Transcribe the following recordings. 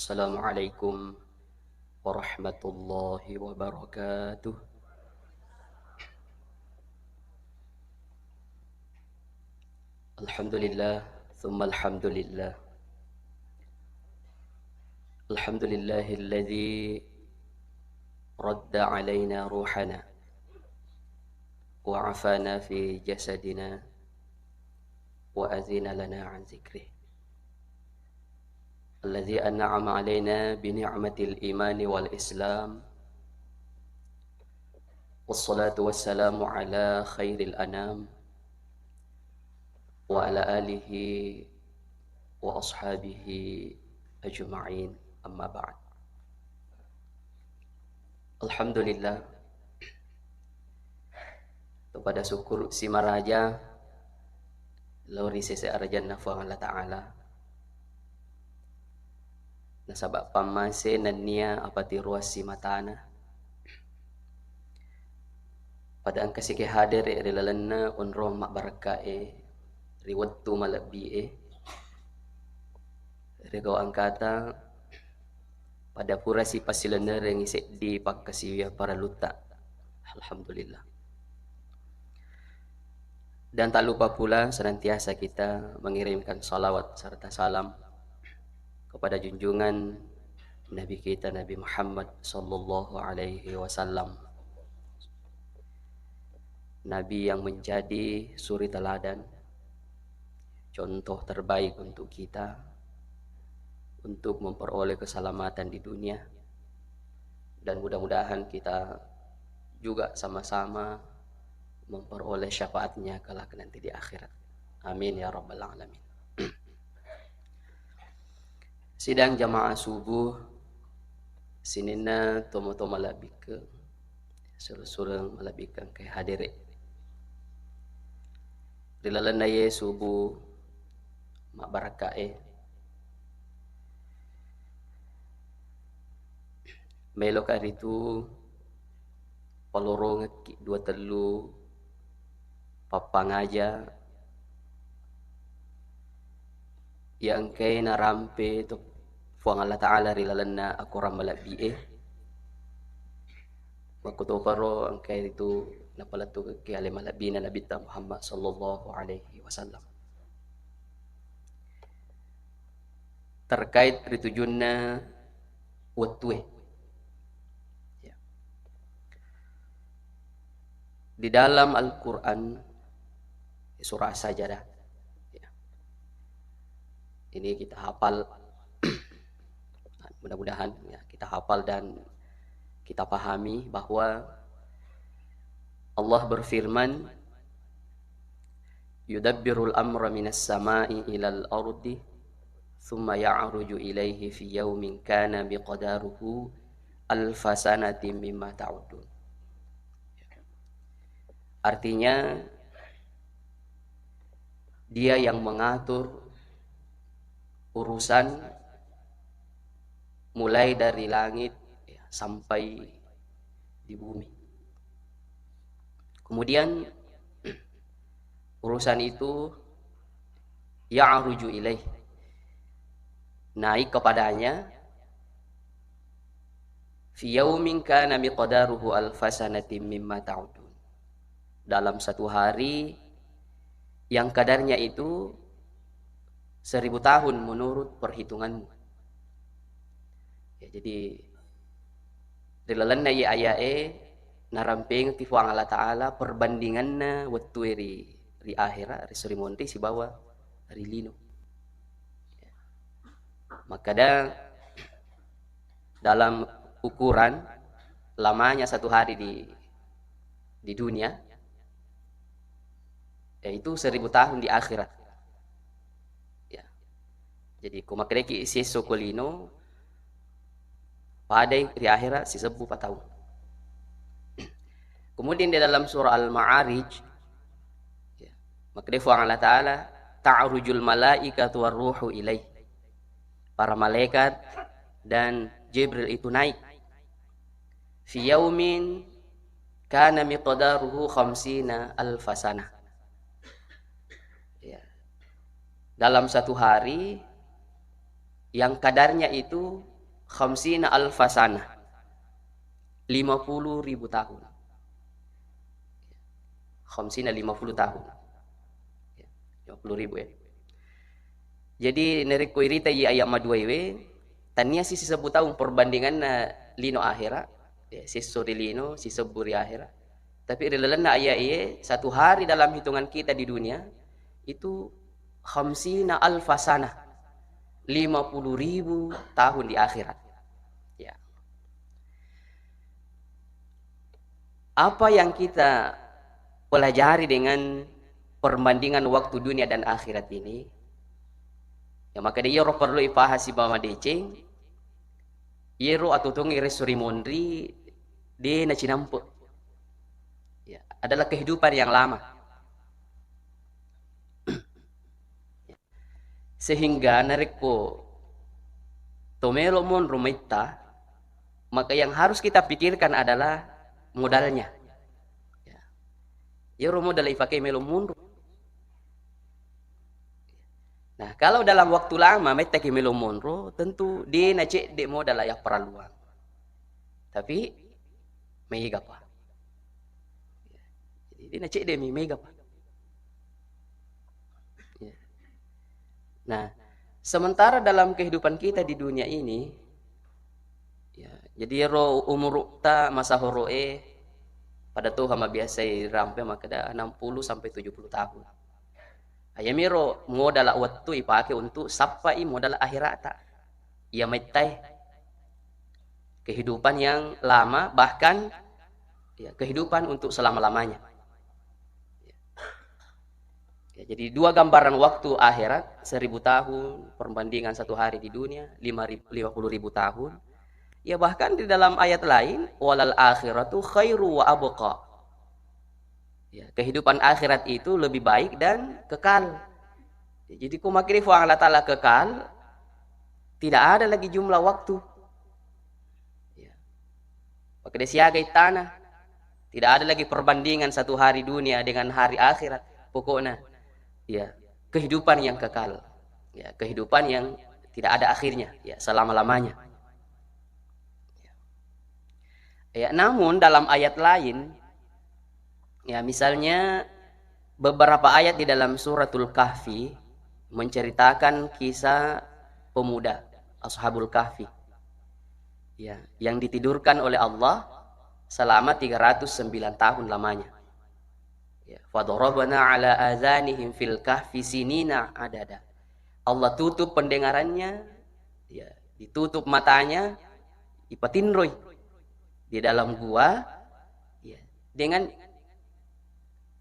Assalamualaikum warahmatullahi wabarakatuh. Alhamdulillah, thumma alhamdulillah. Alhamdulillahilladzi radda alaina ruhana wa afana fi jasadina wa azina lana an zikrih. Alladzi an'ama alaina bi ni'matil imani wal islam. Wassalatu wassalamu ala khairil anam wa ala alihi wa ashabihi ajma'in, amma ba'd. Alhamdulillah, kepada syukur si maraja lori sese arajan nafang Allah Ta'ala nasabak pamase nania apati ruas si matana pada angka sike hadir rilalana unroh mak barakae riwattu malabie regau angkata pada pura si pasilana yang isek di pakkasiya para luta. Alhamdulillah. Dan tak lupa pula senantiasa kita mengirimkan salawat serta salam kepada junjungan Nabi kita Nabi Muhammad sallallahu alaihi wasallam. Nabi yang menjadi suri teladan, contoh terbaik untuk kita untuk memperoleh keselamatan di dunia, dan mudah-mudahan kita juga sama-sama memperoleh syafaatnya kelak nanti di akhirat. Amin ya rabbal alamin. Sidang jamaah subuh sinina tomo-tomo malabika surang malabika kay hadire rilalan na ye subuh mak barakae melo ka ritu palorong dua telu papangaja yang kay narampe to fuang Allah Ta'ala rilalan na ako ramalabie makutoparo ang kay ritu napalatu kay alimalabi na nabita Muhammad sallallahu alaihi wasallam terkait ritujun na watwe. Di dalam Al-Quran surah Sajadah ya. Ini kita hafal mudah-mudahan ya, kita hafal dan kita pahami bahwa Allah berfirman yudabbirul amra minas sama'i ilal ardi thumma ya'ruju ilaihi fi yawmin kana biqadaruhu alfasanatin mimma ta'udun. Artinya dia yang mengatur urusan mulai dari langit ya, sampai di bumi. Kemudian urusan itu ya'ruju ilaih, naik kepadanya fi yaumin kana miqdaruhu alfasanatin mimma ta'udun, dalam satu hari yang kadarnya itu 1000 tahun menurut perhitunganmu. Ya, jadi rilalan na ayae naramping ti fuang Allah Ta'ala perbandinganna waktu ri akhira ri surimonti si bawa ri lino. Ya. Maka dalam ukuran lamanya satu hari di dunia yaitu 1000 tahun di akhirat ya. Jadi kumakreki si sokolino pada di akhirat si 10 tahun. Kemudian di dalam surah Al-Ma'arij ya, maka dia Allah Ta'ala ta'rujul malaikatu warruhu ilaih, para malaikat dan Jibril itu naik fi yaumin kana miqdaruhu 50 alfasanah, dalam satu hari yang kadarnya itu khamsina alfa sana, 50.000 tahun. Khamsina 50 tahun. 50.000 ya. Jadi nereko irita ya ayat maduaiwe, tania si sebut tahun perbandingan na lino akhira, ya, si suri lino, si seburi akhira. Tapi relelan na ayat ye, satu hari dalam hitungan kita di dunia, itu khamsina alfa sana, 50.000 tahun di akhirat. Ya. Apa yang kita pelajari dengan perbandingan waktu dunia dan akhirat ini, ya maka dia perlu ipahasi bahwa deceng yero atau tong iresuri mondri de na cinampo, ya, adalah kehidupan yang lama. Sehingga nareko tomelo mon rumaita, maka yang harus kita pikirkan adalah modalnya. Ya modal ipakai melo mundu. Nah, kalau dalam waktu lama meta ke melo monro, tentu dia na cek de modal ya peraluan. Tapi mega pa. Jadi dia na cek de mega pa. Nah, sementara dalam kehidupan kita di dunia ini, ya, jadi ro umur ta masa horoe pada tuh hama biasa rampe maka ada 60 sampai 70 tahun. Ayamiro modal waktu ipake untuk sapai modal akhirat. Ia metai kehidupan yang lama, bahkan ya, kehidupan untuk selama-lamanya. Ya, jadi dua gambaran waktu akhirat, 1000 tahun perbandingan satu hari di dunia, 50.000 tahun. Ya bahkan di dalam ayat lain, walal akhiratu khairu wa abqa. Ya, kehidupan akhirat itu lebih baik dan kekal. Ya, jadi kumakiri fu Allah Ta'ala kekal, tidak ada lagi jumlah waktu. Ya. Pakai siagai tanah, tidak ada lagi perbandingan satu hari dunia dengan hari akhirat. Pokoknya, ya kehidupan yang kekal, ya kehidupan yang tidak ada akhirnya, ya selama-lamanya. Ya, namun dalam ayat lain, ya misalnya beberapa ayat di dalam suratul Kahfi menceritakan kisah pemuda Ashabul Kahfi, ya, yang ditidurkan oleh Allah selama 309 tahun lamanya. Ya, fadarabna ala azanihim fil kahfi sinina adada. Allah tutup pendengarannya, ya, ditutup matanya, ipatinroy di dalam gua, ya, dengan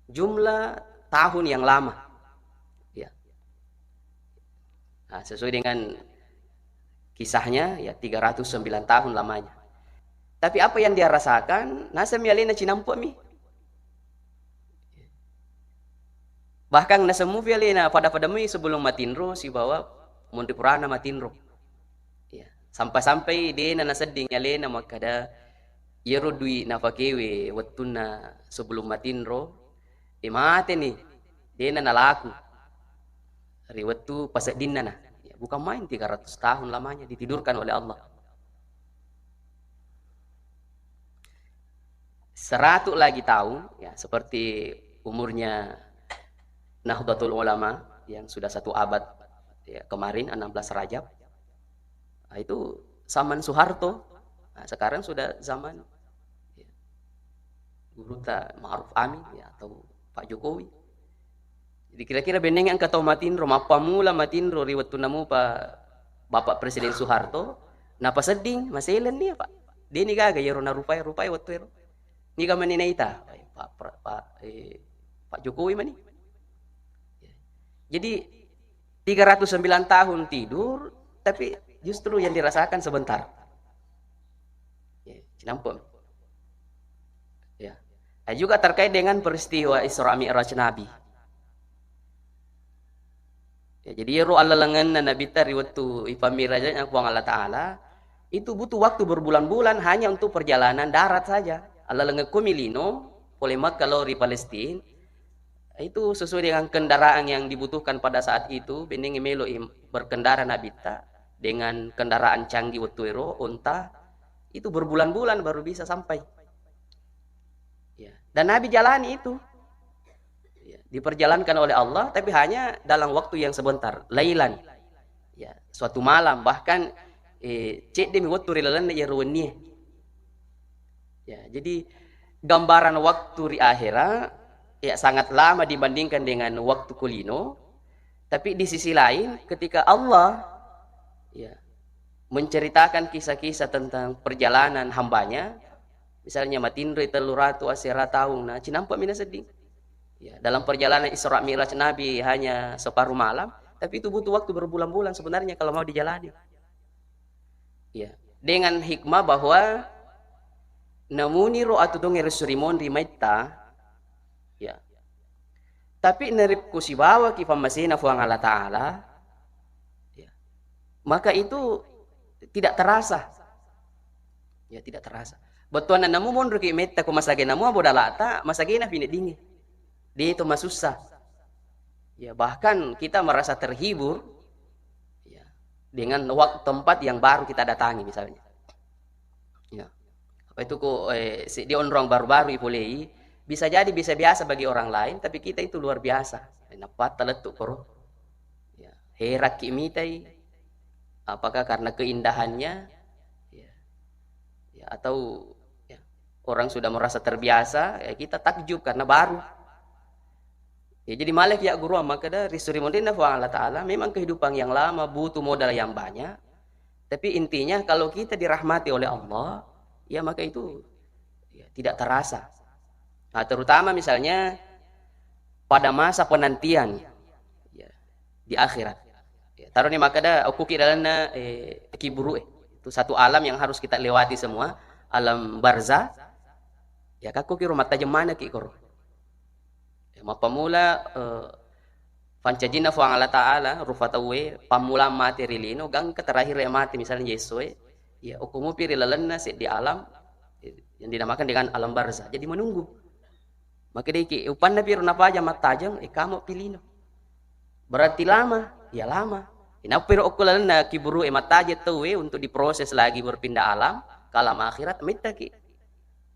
jumlah tahun yang lama, ya. Nah, sesuai dengan kisahnya, ya 309 tahun lamanya. Tapi apa yang dia rasakan, nasa mialina cinampu mi. Bahkan nasa mu mialina pada mi sebelum matinro si bawa mundi purana matinro. Ya, sampai-sampai dia nasa seding alena makada yero dui nafakewe wattuna sebelum matinro mate nih dia nalaku hari wattu pasak dinna, ya, bukan main 300 tahun lamanya ditidurkan oleh Allah. 100 lagi tahun, ya seperti umurnya Nahdlatul Ulama yang sudah 1 abad, ya, kemarin 16 Rajab. Nah, itu zaman Soeharto. Nah, sekarang sudah zaman, ya, Guru Ma'ruf Amin, ya, atau Pak Jokowi. Jadi kira-kira benengan kata matinro mapa mula matinro riwat tunamu Bapak Presiden Soeharto, napa seding maselen nih Pak. Dia ni gaga yero na rupai waktu yero. Ni ka maninaita Pak Jokowi mani. Jadi 309 tahun tidur, tapi justru yang dirasakan sebentar. Nampak? Ya. Nah, juga terkait dengan peristiwa Isra Mi'raj Nabi. Ya, jadi ro alalangan na Nabi tari waktu ipamirajat yang kuang Allah Ta'ala, itu butuh waktu berbulan-bulan hanya untuk perjalanan darat saja. Alalangan kumilino, polemat kalau di Palestina, itu sesuai dengan kendaraan yang dibutuhkan pada saat itu, bening melo berkendara Nabi ta, dengan kendaraan canggih waktu itu unta itu berbulan-bulan baru bisa sampai. Ya. Dan Nabi jalani itu. Ya. Diperjalankan oleh Allah tapi hanya dalam waktu yang sebentar, lailan. Ya, suatu malam bahkan cek demi waktu rilalan ya ruwani. Ya, jadi gambaran waktu di akhirat ya sangat lama dibandingkan dengan waktu kulino. Tapi di sisi lain ketika Allah ya menceritakan kisah-kisah tentang perjalanan hambanya, misalnya matindro teluratu asira tahun, nah cinampak mina sedih. Ya, dalam perjalanan Isra Mi'raj Nabi hanya separuh malam, tapi itu butuh waktu berbulan-bulan sebenarnya kalau mau dijalani. Ya, dengan hikmah bahwa namuni ro'atu dongere surimon rimaita, ya. Tapi nerip kusibawa ki pamasina fuang Allah Ta'ala, ya. Maka itu tidak terasa. Ya, tidak terasa. Betuan na namu mon ruki metta ko masage namu bodalata, masage na pinidingi. Dia itu masusah. Ya, bahkan kita merasa terhibur ya, dengan waktu tempat yang baru kita datangi misalnya. Ya. Apa itu kok di orang baru-baru ipulei bisa jadi bisa biasa bagi orang lain tapi kita itu luar biasa. Napat teletuk koro. Ya, herak kimitai apakah karena keindahannya ya, ya atau ya, orang sudah merasa terbiasa ya kita takjub karena baru. Ya, jadi malik ya guru maka dari suri mondina fa Allah Ta'ala memang kehidupan yang lama butuh modal yang banyak. Tapi intinya kalau kita dirahmati oleh Allah, ya maka itu ya, tidak terasa. Nah, terutama misalnya pada masa penantian ya, di akhirat. Ya, taruh nih maka aku kira kiburu itu satu alam yang harus kita lewati semua, alam barzah. Ya kakku kira mata jemana ki koro. Mapamula pancajina fuang Allah Ta'ala rufatawe pamula mati rilino gang terakhir yang mati misalnya Yesus ya ukumu piri lalenna di alam yang dinamakan dengan alam barzah jadi menunggu maka deki upan na piro napa aja matajang kamu pilino berarti lama ya lama ina piro okulalna kiburu mataje tuwe untuk diproses lagi berpindah alam ke alam akhirat mitaki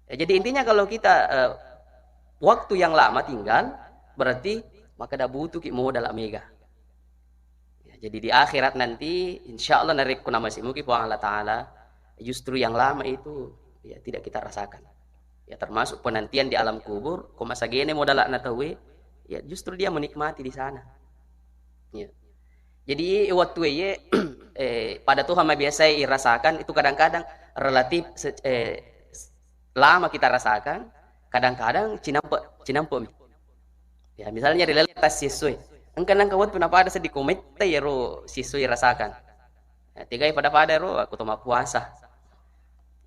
ya, jadi intinya kalau kita waktu yang lama tinggal berarti maka dah butuh ki modal mega. Ya, jadi di akhirat nanti insya Allah narik kuna masih mungkin Allah Ta'ala justru yang lama itu ya tidak kita rasakan. Ya termasuk penantian di alam kubur, kok masa gene modal na tahu ya justru dia menikmati di sana. Ya. Jadi waktu ye pada Tuhan biasa irasakan itu kadang-kadang relatif lama kita rasakan. Kadang-kadang cinampo. Ya, misalnya realitas siswi. Engkan nang kawat kenapa ada sedih komit ya ro siswi rasakan. Ya, tiga pada ro aku toma puasa.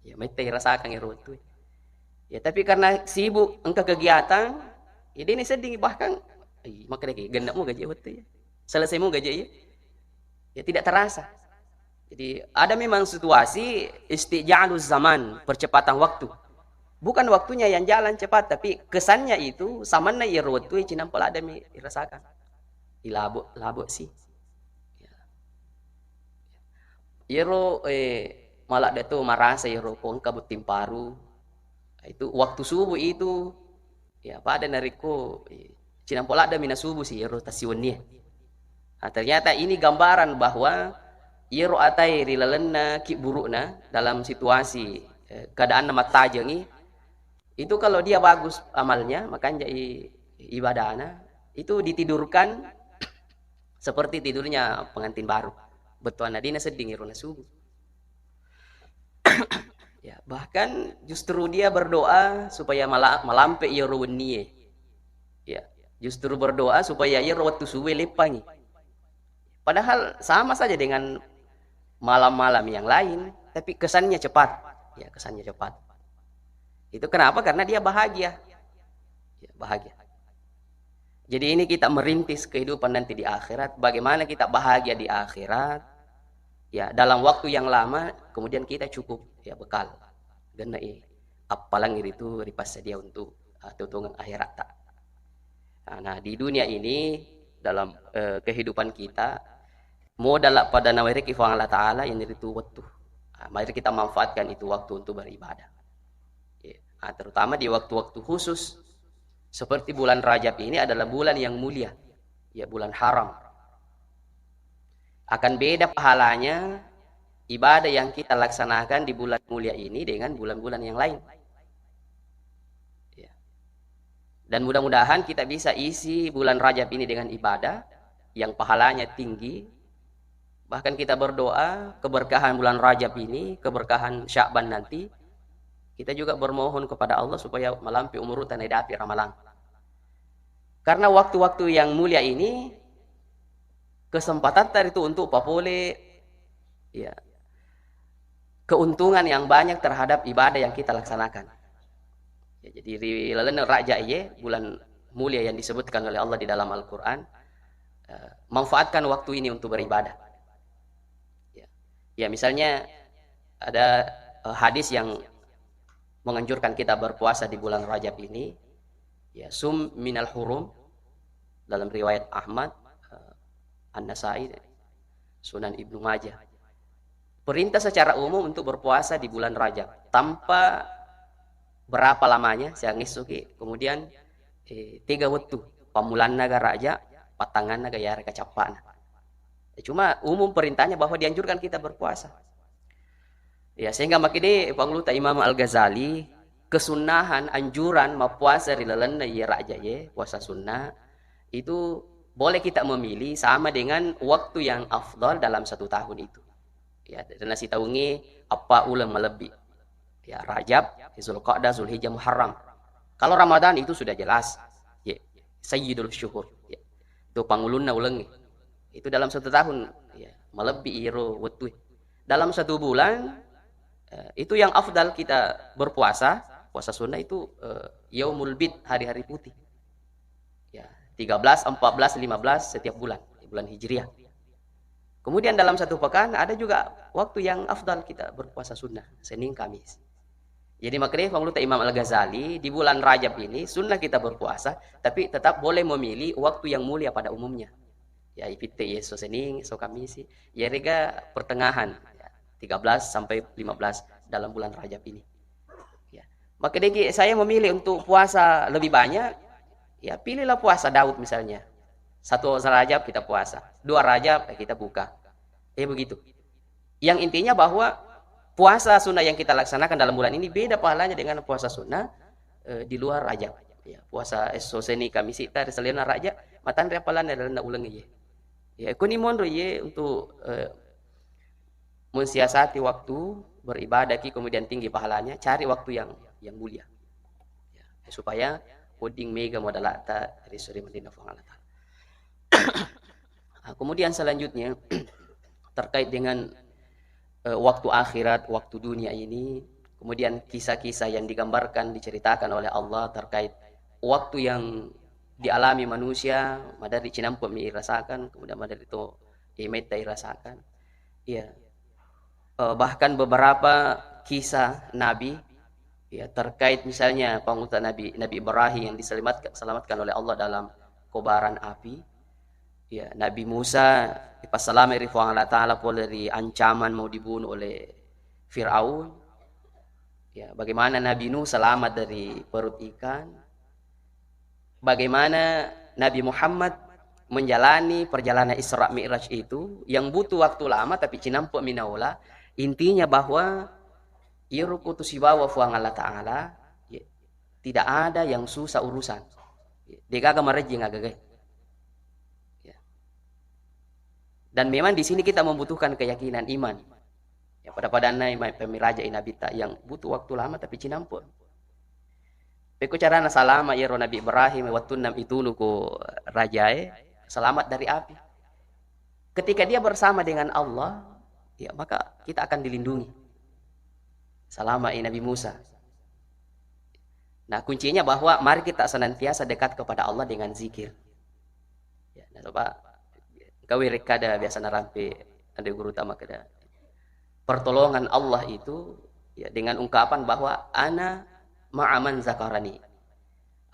Ya, mete rasakan ya ro itu. Ya, tapi karena sibuk engka kegiatan, ya ini sedih bahkan maka dek gendakmu gaji waktu ya. Selesaimu gaji ya. Ya tidak terasa. Jadi ada memang situasi istijaluz zaman, percepatan waktu. Bukan waktunya yang jalan cepat, tapi kesannya itu sama na irwatu cinampol ada mi irasakan. Ilabo sih. Ya. Iro malah itu marasa iro kong kabut timparu. Itu waktu subuh itu ya pada nariku cinampol ada mina subuh sih iro tasiunnya. Nah, ternyata ini gambaran bahwa iro atai rilalenna ki burukna dalam situasi keadaan nama tajangi itu kalau dia bagus amalnya makanya ibadahnya itu ditidurkan seperti tidurnya pengantin baru betuan nadina sedih iruna subuh ya bahkan justru dia berdoa supaya malampe ia ruweniye ya justru berdoa supaya ia waktu suwe lepangi padahal sama saja dengan malam-malam yang lain tapi kesannya cepat ya kesannya cepat. Itu kenapa? Karena dia bahagia. Ya, bahagia. Jadi ini kita merintis kehidupan nanti di akhirat. Bagaimana kita bahagia di akhirat. Ya, dalam waktu yang lama. Kemudian kita cukup ya bekal. Karena apalagi itu ripas dia untuk tutungan akhirat tak. Nah, di dunia ini dalam kehidupan kita. modal pada nawarik ifang Allah Ta'ala ini itu waktu. Mari kita manfaatkan itu waktu untuk beribadah. Ya. Terutama di waktu-waktu khusus. Seperti bulan Rajab ini adalah bulan yang mulia. Ya, bulan haram. Akan beda pahalanya ibadah yang kita laksanakan di bulan mulia ini dengan bulan-bulan yang lain. Ya. Dan mudah-mudahan kita bisa isi bulan Rajab ini dengan ibadah yang pahalanya tinggi. Bahkan kita berdoa keberkahan bulan Rajab ini, keberkahan Sya'ban nanti, kita juga bermohon kepada Allah supaya melampi umur tanah dapi ramalan. Karena waktu-waktu yang mulia ini, kesempatan itu untuk papole, ya, keuntungan yang banyak terhadap ibadah yang kita laksanakan. Ya, jadi lalu Rajab ini, bulan mulia yang disebutkan oleh Allah di dalam Al-Quran, manfaatkan waktu ini untuk beribadah. Ya, misalnya ada hadis yang menganjurkan kita berpuasa di bulan Rajab ini. Ya, sum minal hurum dalam riwayat Ahmad, An-Nasai, Sunan Ibnu Majah. Perintah secara umum untuk berpuasa di bulan Rajab tanpa berapa lamanya saya ngisuki. Kemudian 3 waktu, pamulan naga raja, patangan naga ya kecapaan. Cuma umum perintahnya bahwa dianjurkan kita berpuasa. Ya, sehingga makanya pangluta Imam Al-Ghazali kesunahan anjuran puasa di lalana ya raja ya puasa sunnah itu boleh kita memilih sama dengan waktu yang afdal dalam 1 tahun itu. Ya, dan nasi taungi apa ulama lebih. Ya, Rajab, Zulqa'dah, Zulhijjah, Muharram. Kalau Ramadan itu sudah jelas. Ya, Sayyidul Syuhur. Ya. Itu pangulunna ulangi. Itu dalam 1 tahun ya, melebihi waktu. Dalam 1 bulan itu yang afdal kita berpuasa, puasa sunnah itu yaumul bid, hari-hari putih. Ya, 13, 14, 15 setiap bulan, bulan Hijriah. Kemudian dalam 1 pekan ada juga waktu yang afdal kita berpuasa sunnah, Senin Kamis. Jadi makanya pangluta Imam Al-Ghazali di bulan Rajab ini sunnah kita berpuasa, tapi tetap boleh memilih waktu yang mulia pada umumnya. Ya, ipite ya so Senin, so Kamis, ya rega pertengahan ya, 13 sampai 15 dalam bulan Rajab ini. Ya. Maka saya memilih untuk puasa lebih banyak, ya pilihlah puasa Daud misalnya. 1 Rajab kita puasa, 2 Rajab kita buka. Begitu. Yang intinya bahwa puasa sunnah yang kita laksanakan dalam bulan ini beda pahalanya dengan puasa sunnah di luar Rajab. Ya, puasa Senin Kamis kita selena Rajab, matan pahalanya adalah ulang ya. Ya, kuni mondro ye untuk mensiasati waktu beribadah kemudian tinggi pahalanya, cari waktu yang mulia. Ya, supaya uding mega modalata dari suri Madinah fa'alata. Kemudian selanjutnya terkait dengan waktu akhirat, waktu dunia ini, kemudian kisah-kisah yang digambarkan, diceritakan oleh Allah terkait waktu yang dialami manusia, madari cinampu rasakan, kemudian madari itu imeta rasakan. Ya. Bahkan beberapa kisah Nabi ya terkait misalnya pengutusan Nabi Ibrahim yang diselamatkan oleh Allah dalam kobaran api. Ya, Nabi Musa dipasalami Allah Ta'ala dari ancaman mau dibunuh oleh Fir'aun. Ya, bagaimana Nabi Nuh selamat dari perut ikan. Bagaimana Nabi Muhammad menjalani perjalanan Isra Mi'raj itu yang butuh waktu lama tapi cinampu minaula. Intinya bahwa iruku tusibawa fuang Allah Ta'ala ya, tidak ada yang susah urusan. Degaga marejing agak. Ya. Dan memang di sini kita membutuhkan keyakinan iman. Ya, pada pemiraja inabita yang butuh waktu lama tapi cinampu. Beku cara salama ya Nabi Ibrahim waktu nam itu nuku rajae selamat dari api. Ketika dia bersama dengan Allah, ya maka kita akan dilindungi. Selama Nabi Musa. Nah, kuncinya bahwa mari kita senantiasa dekat kepada Allah dengan zikir. Ya, nah coba kau rekada biasa narampe ada guru utama kada. Pertolongan Allah itu ya dengan ungkapan bahwa ana ma'aman zakarani.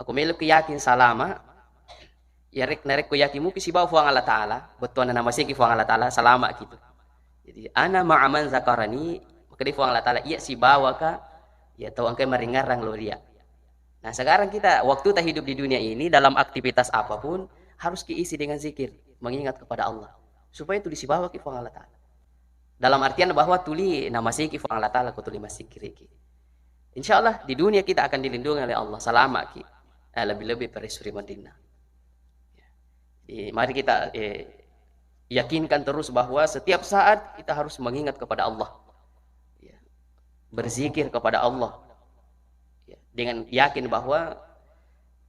Aku milik yakin salama Ya rek narek ko yakimu kisi bawa fuang Allah Ta'ala. Betul nama sih ki fuang Allah Ta'ala selama gitu. Jadi ana ma'aman zakarani. Maka di fuang Allah Ta'ala iya si bawa ka. Ya tahu angkai meringarang lo dia. Nah sekarang kita waktu kita hidup di dunia ini dalam aktivitas apapun harus diisi dengan zikir. Mengingat kepada Allah. Supaya itu disibawa ki fuang Allah Ta'ala. Dalam artian bahwa tuli nama sih ki fuang Allah Ta'ala ko tuli masikir ki. Insya Allah di dunia kita akan dilindungi oleh Allah selama ki. Lebih-lebih perisuri Madinah. Mari kita yakinkan terus bahwa setiap saat kita harus mengingat kepada Allah. Ya. Berzikir kepada Allah. Ya. Dengan yakin bahwa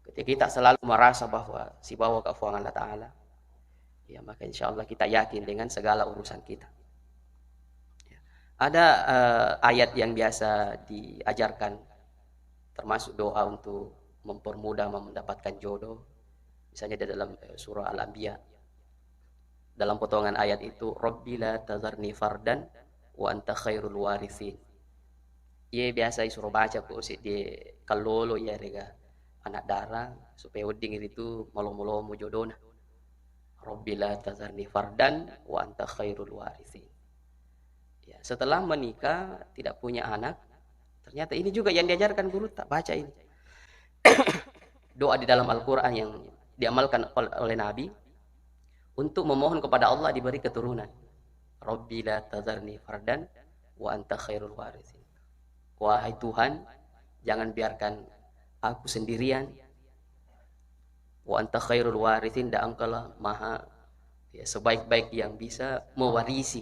ketika kita selalu merasa bahwa si bawa kefuangan Allah Ta'ala, ya, maka insya Allah kita yakin dengan segala urusan kita. Ya. Ada ayat yang biasa diajarkan, termasuk doa untuk mempermudah mendapatkan jodoh. Misalnya di dalam surah Al-Anbiya. Dalam potongan ayat itu, Rabbi la tazarni fardan wa anta khairul warithin. Ia biasa suruh baca kok di kalolo ya rega anak darah supaya wedding itu malo-malo mo jodohna. Rabbi la tazarni fardan wa anta khairul warithin. Ya, setelah menikah tidak punya anak, ternyata ini juga yang diajarkan guru, tak baca ini. Doa di dalam Al-Qur'an yang diamalkan oleh Nabi untuk memohon kepada Allah diberi keturunan. Rabbi la tazarni fardan wa anta khairul warithin. Wahai Tuhan, jangan biarkan aku sendirian. Wa anta khairul warithin, dan engkaulah maha ya, sebaik-baik yang bisa mewarisi.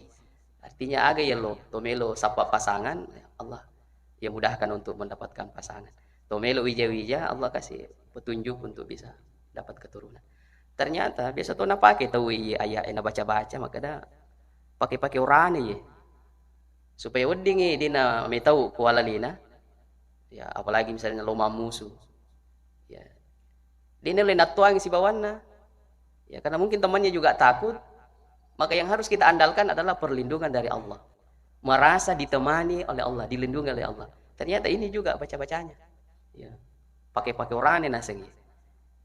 Artinya aga ya lo tomelo sapa pasangan, Allah yang mudahkan untuk mendapatkan pasangan. Tomelo wija-wija, Allah kasih petunjuk untuk bisa dapat keturunan. Ternyata biasa tuh pakai tahu ayah enak baca-baca maka dah pakai orang ya supaya wedding dina me tahu kuala lina ya, apalagi misalnya loma musuh ya dina lena tuang si bawana ya, karena mungkin temannya juga takut, maka yang harus kita andalkan adalah perlindungan dari Allah, merasa ditemani oleh Allah, dilindungi oleh Allah. Ternyata ini juga baca-bacanya ya, pakai orang naseng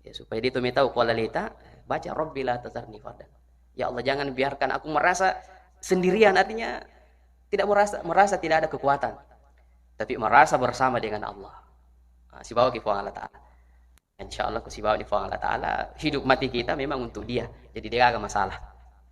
ya, supaya dia tuh tahu kualita baca Rabbi la tazarni fardan. Ya Allah, jangan biarkan aku merasa sendirian, artinya tidak merasa tidak ada kekuatan, tapi merasa bersama dengan Allah. Si bawa ki Allah Ta'ala. Insyaallah ku si bawa di Allah Ta'ala, hidup mati kita memang untuk dia. Jadi dia agak masalah.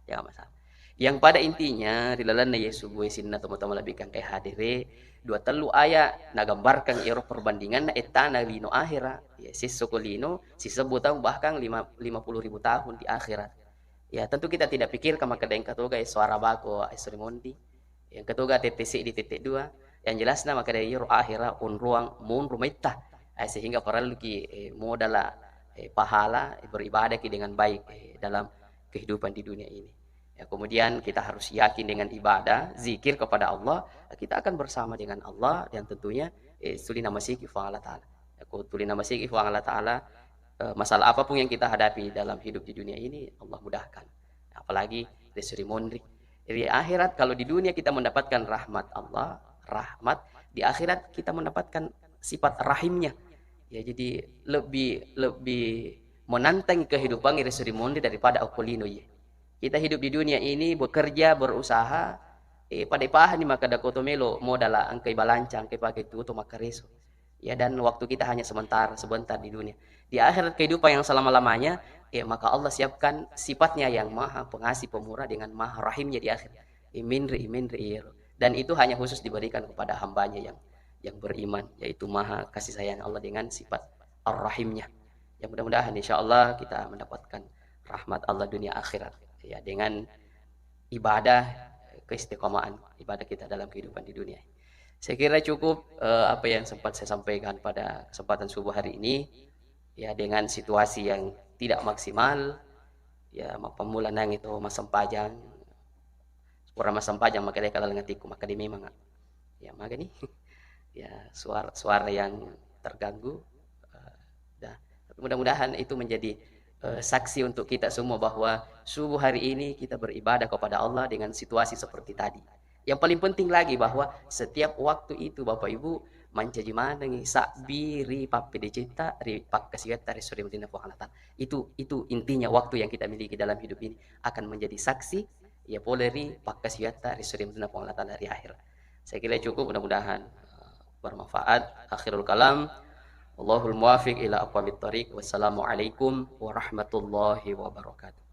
Jangan masalah. Yang pada intinya dilalana Yesus gue sinna teman-teman lebih kan kayak hadire dua telu ayat nagambarkan iro perbandingan na etana lino akhirat ya, sisokolino sisebutang bahkan 50.000 tahun di akhirat ya. Tentu kita tidak pikir kama kadang katoga suara bako esrimonti yang katoga TTC di titik 2 yang jelas nama kada iro akhirat un ruang mun rumaita sehingga perlu ki modala pahala beribadah ki dengan baik dalam kehidupan di dunia ini. Ya, kemudian kita harus yakin dengan ibadah, zikir kepada Allah, kita akan bersama dengan Allah dan tentunya tuli nama siki fa Allah Ta'ala. Aku tuli nama siki fa Allah Ta'ala, masalah apapun yang kita hadapi dalam hidup di dunia ini Allah mudahkan. Apalagi resuri mondri. Di akhirat kalau di dunia kita mendapatkan rahmat Allah, rahmat, di akhirat kita mendapatkan sifat rahimnya. Ya, jadi lebih menantang kehidupan resuri mondri daripada akulino ya. Kita hidup di dunia ini bekerja, berusaha, pada pahan ni maka dakoto melo modala angkai balancang, angkai pakai tuto maka reso. Ya, dan waktu kita hanya sebentar di dunia. Di akhirat kehidupan yang selama-lamanya, maka Allah siapkan sifatnya yang maha pengasih, pemurah dengan maha rahimnya di akhir. Iminri. Dan itu hanya khusus diberikan kepada hambanya yang beriman, yaitu maha kasih sayang Allah dengan sifat ar-rahimnya. Yang mudah-mudahan insya Allah kita mendapatkan rahmat Allah dunia akhirat. Ya, dengan ibadah keistiqomahan ibadah kita dalam kehidupan di dunia. Saya kira cukup apa yang sempat saya sampaikan pada kesempatan subuh hari ini ya, dengan situasi yang tidak maksimal ya, pemulaan yang itu masam pajang kurang masam pajang maka dia kalau ngatiku maka dia memang ya maka nih ya suara yang terganggu mudah-mudahan itu menjadi saksi untuk kita semua bahwa subuh hari ini kita beribadah kepada Allah dengan situasi seperti tadi. Yang paling penting lagi bahwa setiap waktu itu Bapak Ibu mancaji mana ngi sakbi ri papi dicita ri pakkasiweta ri suri mutina po Allah Ta'ala. Itu intinya waktu yang kita miliki dalam hidup ini akan menjadi saksi ya boleh ri pakkasiweta ri suri mutina po Allah Ta'ala ri akhir. Saya kira cukup, mudah-mudahan bermanfaat. Akhirul kalam, Allahul muwafiq ila aqwamit thariq. Wassalamualaikum warahmatullahi wabarakatuh.